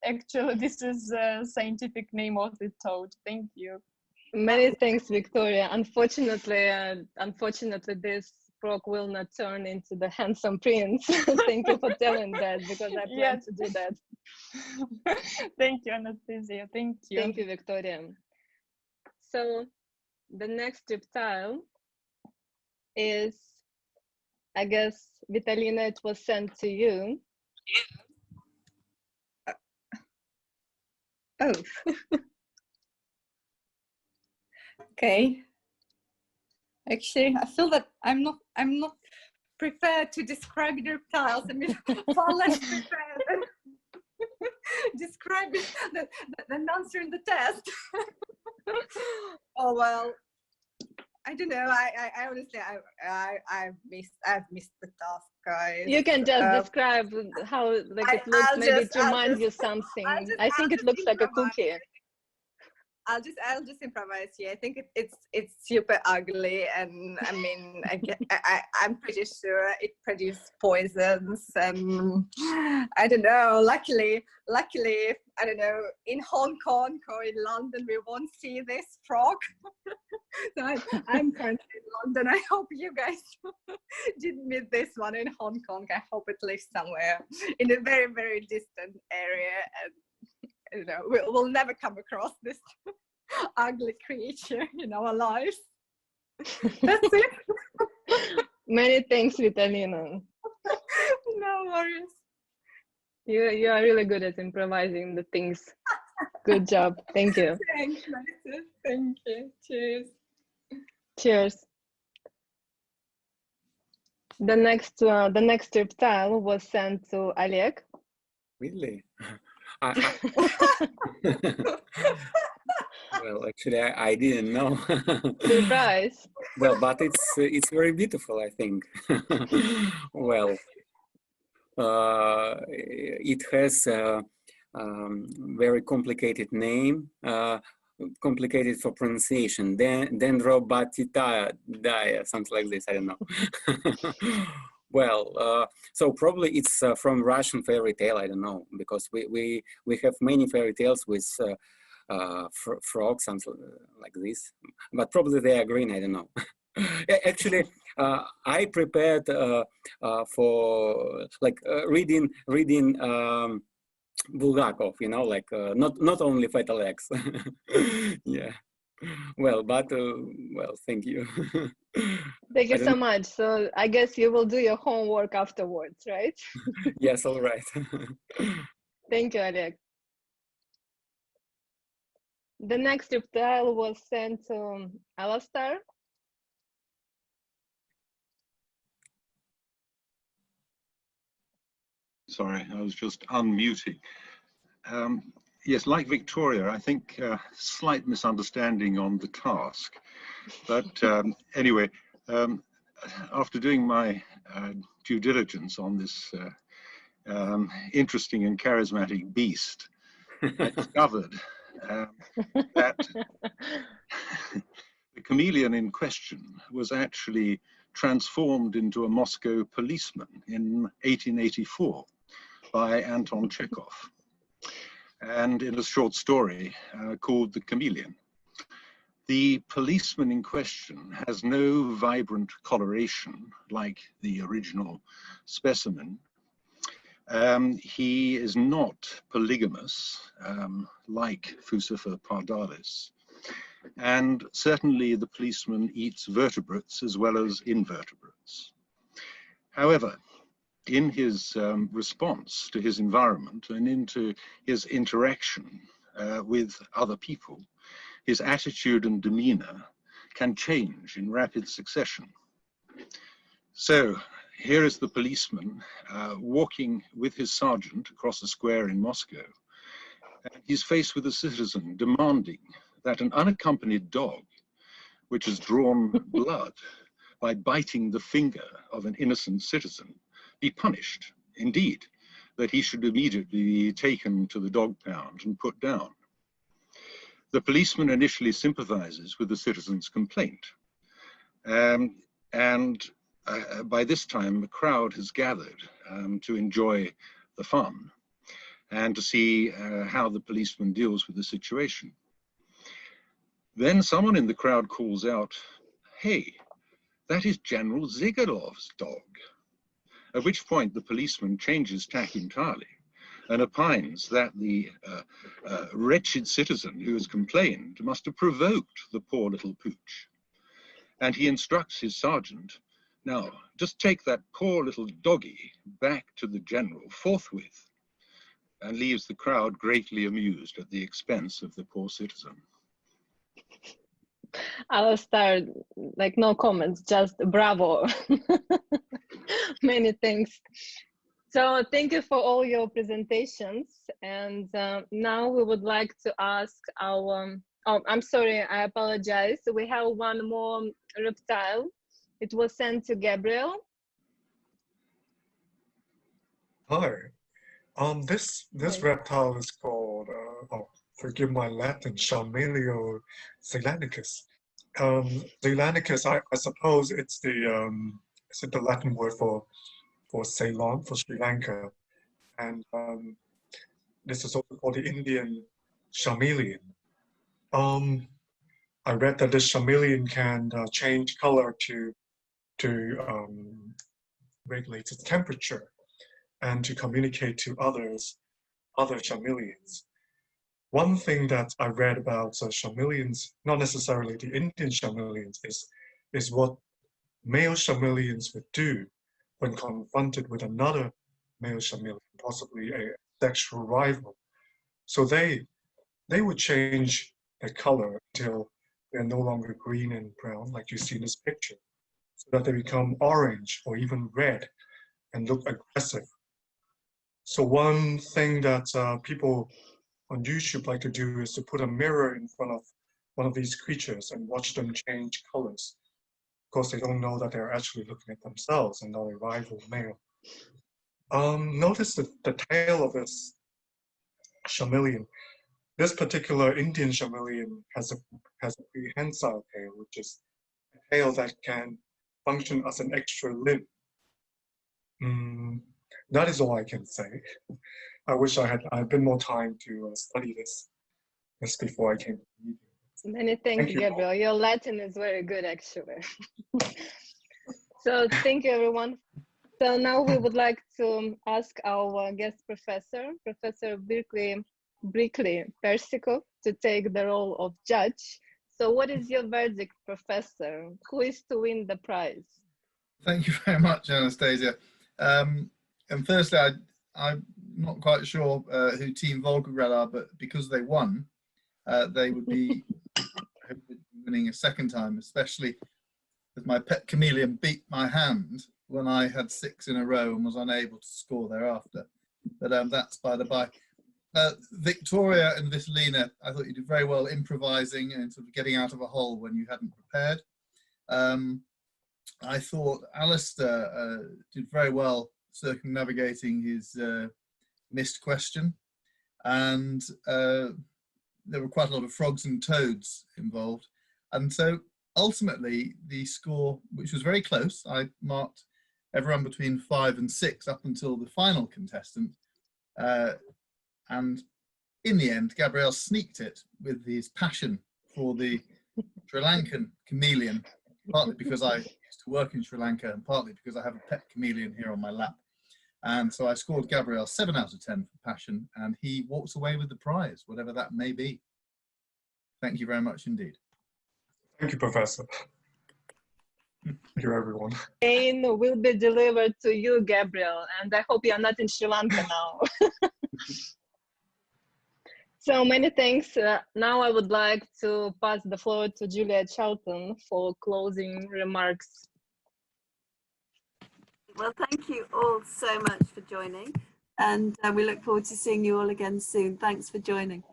actually this is a scientific name of the toad. Thank you. Many thanks, Victoria. Unfortunately, this frog will not turn into the handsome prince. Thank you for telling that, because I plan to do that. Thank you, Anastasia. Thank you. Thank you, Victoria. So the next reptile is, I guess, Vitalina, it was sent to you. Oh. Okay. Actually, I feel that I'm not prepared to describe the reptiles. I mean, far less prepared than describing than answering the test. Oh well, I don't know. I honestly, I've missed the task, guys. You can just describe how it looks. Maybe it reminds you something. I think it looks like a cookie. I'll just improvise here. I think it's super ugly, and I mean, I'm pretty sure it produced poisons, and I don't know. Luckily, I don't know, in Hong Kong or in London we won't see this frog. So I'm currently in London. I hope you guys didn't meet this one in Hong Kong. I hope it lives somewhere in a very, very distant area, and you know, we'll never come across this ugly creature in our lives. That's it. Many thanks, Vitalina. No worries. You are really good at improvising the things. Good job. Thank you. Thanks, Marissa. Thank you. Cheers. Cheers. The next reptile was sent to Oleg. Really? Well, actually, I didn't know. Surprise. Well, but it's very beautiful, I think. Well, it has a very complicated name, complicated for pronunciation. Dendrobatidea, something like this. I don't know. Well, so probably it's from Russian fairy tale. I don't know, because we have many fairy tales with frogs, something like this. But probably they are green. I don't know. Actually, I prepared for like reading Bulgakov. You know, like not only Fatal X. Yeah. Well, but well, thank you. Thank you so much. So I guess you will do your homework afterwards, right? Yes, all right. Thank you, Oleg. The next reptile was sent to Alastar. Sorry, I was just unmuting. Yes, like Victoria, I think slight misunderstanding on the task. But anyway, after doing my due diligence on this interesting and charismatic beast, I discovered that the chameleon in question was actually transformed into a Moscow policeman in 1884 by Anton Chekhov, and in a short story called The Chameleon. The policeman in question has no vibrant coloration like the original specimen. He is not polygamous like Fucifer pardalis. And certainly the policeman eats vertebrates as well as invertebrates. However, in his response to his environment and into his interaction with other people, his attitude and demeanor can change in rapid succession. So here is the policeman walking with his sergeant across a square in Moscow. And he's faced with a citizen demanding that an unaccompanied dog, which has drawn blood by biting the finger of an innocent citizen, be punished. Indeed, that he should immediately be taken to the dog pound and put down. The policeman initially sympathizes with the citizen's complaint. By this time, the crowd has gathered to enjoy the fun and to see how the policeman deals with the situation. Then someone in the crowd calls out, "Hey, that is General Zigalov's dog." At which point the policeman changes tack entirely and opines that the wretched citizen who has complained must have provoked the poor little pooch. And he instructs his sergeant, "Now, just take that poor little doggy back to the general forthwith," and leaves the crowd greatly amused at the expense of the poor citizen. I'll start, like, no comments, just bravo. Many thanks. So thank you for all your presentations. And now we would like to ask our, oh, I'm sorry, I apologize. We have one more reptile. It was sent to Gabriel. Hi. This reptile is called, forgive my Latin, Charmelio zeylanicus. Zeylanicus, I suppose it's the Latin word for Ceylon, for Sri Lanka. And this is also called the Indian chameleon. I read that this chameleon can change color to regulate its temperature and to communicate to other chameleons. One thing that I read about chameleons, not necessarily the Indian chameleons, is what male chameleons would do when confronted with another male chameleon, possibly a sexual rival. So they would change their color until they're no longer green and brown, like you see in this picture, so that they become orange or even red and look aggressive. So one thing that people on YouTube like to do is to put a mirror in front of one of these creatures and watch them change colors. Of course, they don't know that they're actually looking at themselves and not a rival male. Notice the tail of this chameleon. This particular Indian chameleon has a prehensile tail, which is a tail that can function as an extra limb. That is all I can say. I wish I had been more time to study this before I came. Many thanks, Gabriel. Your Latin is very good, actually. So thank you, everyone. So now we would like to ask our guest professor, Professor Brickley Persico, to take the role of judge. So what is your verdict, Professor? Who is to win the prize? Thank you very much, Anastasia. And firstly, I'm not quite sure who Team Volgograd are, but because they won, they would be winning a second time, especially as my pet chameleon beat my hand when I had 6 in a row and was unable to score thereafter. But that's by the by. Victoria and Vitalina, I thought you did very well improvising and sort of getting out of a hole when you hadn't prepared. I thought Alistair did very well circumnavigating his missed question, and there were quite a lot of frogs and toads involved. And so ultimately the score, which was very close, I marked everyone between 5 and 6 up until the final contestant. And in the end, Gabriel sneaked it with his passion for the Sri Lankan chameleon, partly because I used to work in Sri Lanka and partly because I have a pet chameleon here on my lap. And so I scored Gabriel 7 out of 10 for passion, and he walks away with the prize, whatever that may be. Thank you very much indeed. Thank you, Professor. Thank you, everyone. Pain will be delivered to you, Gabriel, and I hope you're not in Sri Lanka now. So many thanks. Now I would like to pass the floor to Julia Chарлton for closing remarks. Well, thank you all so much for joining, and we look forward to seeing you all again soon. Thanks for joining.